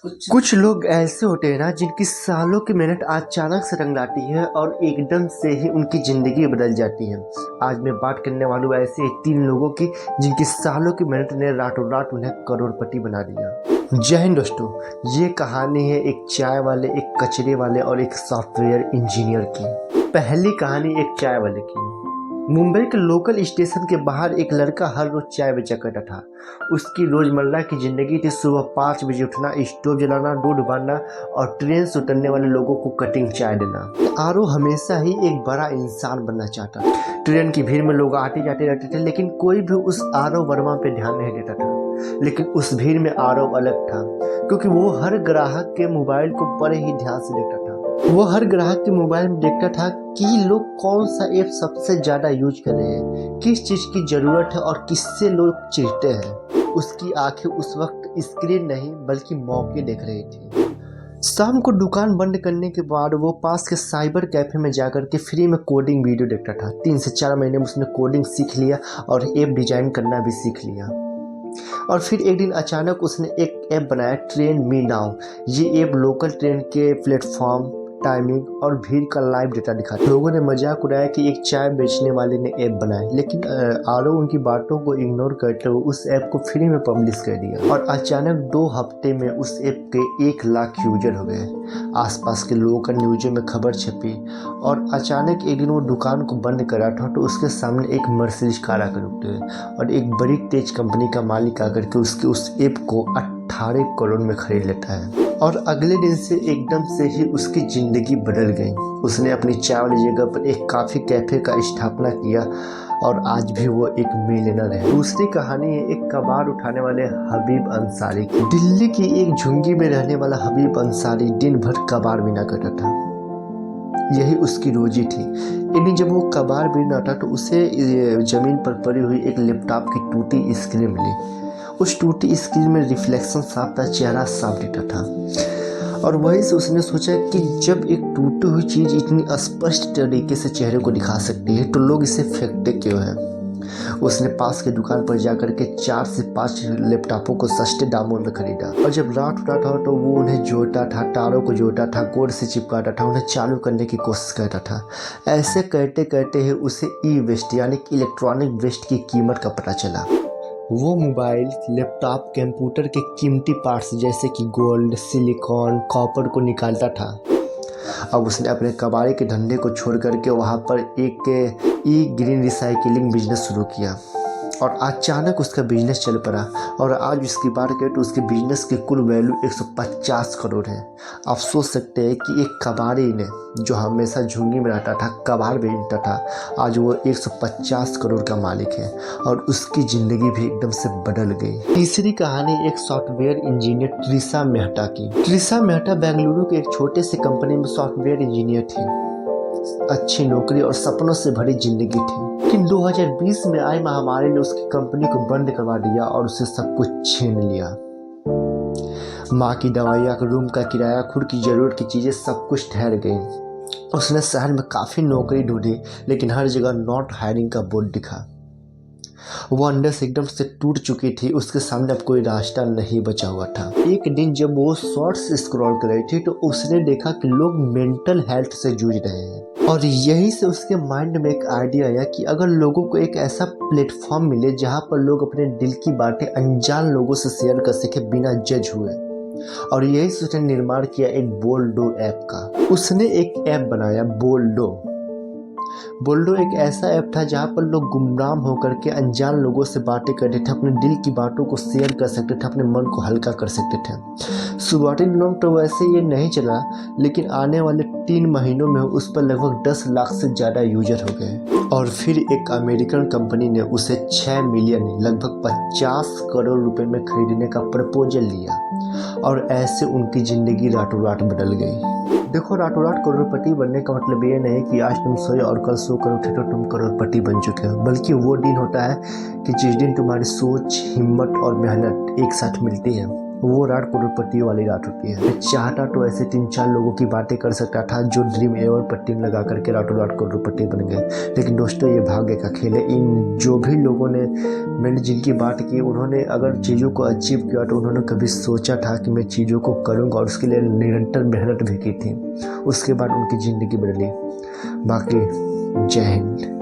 कुछ लोग ऐसे होते हैं ना जिनकी सालों की मेहनत अचानक से रंग लाती है और एकदम से ही उनकी ज़िंदगी बदल जाती है। आज मैं बात करने वाला हूँ ऐसे 3 लोगों की जिनकी सालों की मेहनत ने रातों रात उन्हें करोड़पति बना दिया। जय हिंद दोस्तों, ये कहानी है एक चाय वाले, एक कचरे वाले और एक सॉफ्टवेयर इंजीनियर की। पहली कहानी एक चाय वाले की। मुंबई के लोकल स्टेशन के बाहर एक लड़का हर रोज चाय बेचा करता था। उसकी रोजमर्रा की जिंदगी थी सुबह 5 बजे उठना, स्टोव जलाना, दूध उबालना और ट्रेन से उतरने वाले लोगों को कटिंग चाय देना। आरो हमेशा ही एक बड़ा इंसान बनना चाहता था। ट्रेन की भीड़ में लोग आते जाते रहते थे, लेकिन कोई भी उस आरव वर्मा पे ध्यान नहीं देता था। लेकिन उस भीड़ में आरव अलग था, क्योंकि वो हर ग्राहक के मोबाइल को बड़े ही ध्यान से देखता था। वो हर ग्राहक के मोबाइल में देखता था कि लोग कौन सा ऐप सबसे ज़्यादा यूज कर रहे हैं, किस चीज़ की ज़रूरत है और किससे लोग चिढ़ते हैं। उसकी आंखें उस वक्त स्क्रीन नहीं बल्कि मौके देख रही थी। शाम को दुकान बंद करने के बाद वो पास के साइबर कैफे में जाकर के फ्री में कोडिंग वीडियो देखता था। 3 से 4 महीने में उसने कोडिंग सीख लिया और ऐप डिजाइन करना भी सीख लिया। और फिर एक दिन अचानक उसने एक ऐप बनाया, ट्रेन मी नाउ। ये ऐप लोकल ट्रेन के प्लेटफॉर्म, टाइमिंग और भीड़ का लाइव डेटा दिखाता। लोगों ने मजाक उड़ाया कि एक चाय बेचने वाले ने ऐप बनाया, लेकिन आरव उनकी बातों को इग्नोर करते हुए उस ऐप को फ्री में पब्लिश कर दिया। और अचानक 2 हफ्ते में उस ऐप के 1 लाख यूजर हो गए। आसपास के लोगों का न्यूज़ों में खबर छपी और अचानक एक दिन वो दुकान को बंद करा था तो उसके सामने एक मर्सिडीज कार आकर रुकते और एक बड़ी तेज कंपनी का मालिक आकर के उसके उस ऐप को 18 करोड़ में खरीद लेता है। और अगले दिन से एकदम से ही उसकी ज़िंदगी बदल गई। उसने अपनी चाय वाली जगह पर एक काफ़ी कैफ़े का स्थापना किया और आज भी वो एक मिलियनर है। दूसरी कहानी है एक कबाड़ उठाने वाले हबीब अंसारी की। दिल्ली की एक झुंगी में रहने वाला हबीब अंसारी दिन भर कबाड़ बिना करता था। यही उसकी रोजी थी। एक दिन जब वो कबाड़ बिना था तो उसे ज़मीन पर पड़ी हुई एक लैपटॉप की टूटी स्क्रीन मिली। उस टूटी स्क्रीन में रिफ्लेक्शन साफ था, चेहरा साफ दिखता था। और वहीं से उसने सोचा कि जब एक टूटी हुई चीज़ इतनी स्पष्ट तरीके से चेहरे को दिखा सकती है तो लोग इसे फेंकते क्यों हैं। उसने पास के दुकान पर जाकर के 4 से 5 लैपटॉपों को सस्ते दामों में खरीदा और जब रात उठा था तो वो उन्हें जोड़ता था, तारों को जोड़ता था, कोड से चिपकाता था, उन्हें चालू करने की कोशिश करता था। ऐसे करते करते ही उसे ई वेस्ट यानी इलेक्ट्रॉनिक वेस्ट की कीमत का पता चला। वो मोबाइल, लैपटॉप, कंप्यूटर के कीमती पार्ट्स जैसे कि गोल्ड, सिलिकॉन, कॉपर को निकालता था। अब उसने अपने कबाड़े के धंधे को छोड़ करके वहाँ पर एक ई ग्रीन रिसाइकिलिंग बिजनेस शुरू किया और अचानक उसका बिजनेस चल पड़ा। और आज उसकी बात करें तो उसके बिजनेस की कुल वैल्यू 150 करोड़ है। आप सोच सकते हैं कि एक कबाड़ी ने जो हमेशा झुंगी में रहता था, कबाड़ बेचता था, आज वो 150 करोड़ का मालिक है और उसकी ज़िंदगी भी एकदम से बदल गई। तीसरी कहानी एक सॉफ्टवेयर इंजीनियर ट्रिशा मेहता की। ट्रिशा मेहता बेंगलुरु के एक छोटे से कंपनी में सॉफ्टवेयर इंजीनियर थी। अच्छी नौकरी और सपनों से भरी जिंदगी थी, लेकिन 2020 में आई महामारी ने उसकी कंपनी को बंद करवा दिया और उसे सब कुछ छीन लिया। माँ की दवाइयाँ, रूम का किराया, खुद की जरूरत की चीज़ें सब कुछ ठहर गई। उसने शहर में काफ़ी नौकरी ढूंढी, लेकिन हर जगह नॉट हायरिंग का बोर्ड दिखा। वो अंदर से एकदम से टूट चुकी थी, उसके सामने अब कोई रास्ता नहीं बचा हुआ था। एक दिन जब वो शॉर्ट्स स्क्रॉल कर रही थी तो उसने देखा कि लोग मेंटल हेल्थ से जूझ रहे हैं और यहीं से उसके माइंड में एक आइडिया आया कि अगर लोगों को एक ऐसा प्लेटफॉर्म मिले जहाँ पर लोग अपने दिल की बातें अनजान लोगों से शेयर कर सके बिना जज हुए। और यही से उसने निर्माण किया एक बोल्डो ऐप का। उसने एक ऐप बनाया बोल्डो। बोल्डो एक ऐसा ऐप था जहाँ पर लोग गुमनाम होकर के अनजान लोगों से बातें करते थे, अपने दिल की बातों को शेयर कर सकते थे, अपने मन को हल्का कर सकते थे। शुरुआती दिनों में तो वैसे ये नहीं चला, लेकिन आने वाले 3 महीनों में उस पर लगभग 10 लाख से ज़्यादा यूजर हो गए। और फिर एक अमेरिकन कंपनी ने उसे 6 मिलियन लगभग 50 करोड़ रुपए में खरीदने का प्रपोजल लिया और ऐसे उनकी ज़िंदगी रातों रात बदल गई। देखो, रातों रात करोड़पति बनने का मतलब ये नहीं कि आज तुम सोए और कल सो कर उठे तो तुम करोड़पति बन चुके हो, बल्कि वो दिन होता है कि जिस दिन तुम्हारी सोच, हिम्मत और मेहनत एक साथ मिलती है वो रात करोड़पति वाली रात होती है। चाहता तो ऐसे 3-4 लोगों की बातें कर सकता था जो ड्रीम 11 पर टीम लगा करके रातों रात करोड़पति बन गए, लेकिन दोस्तों ये भाग्य का खेल है। इन जो भी लोगों ने मैंने जिनकी बात की, उन्होंने अगर चीज़ों को अचीव किया तो उन्होंने कभी सोचा था कि मैं चीज़ों को करूँगा, और उसके लिए निरंतर मेहनत भी की थी। उसके बाद उनकी ज़िंदगी बदली। बाकी जय हिंद।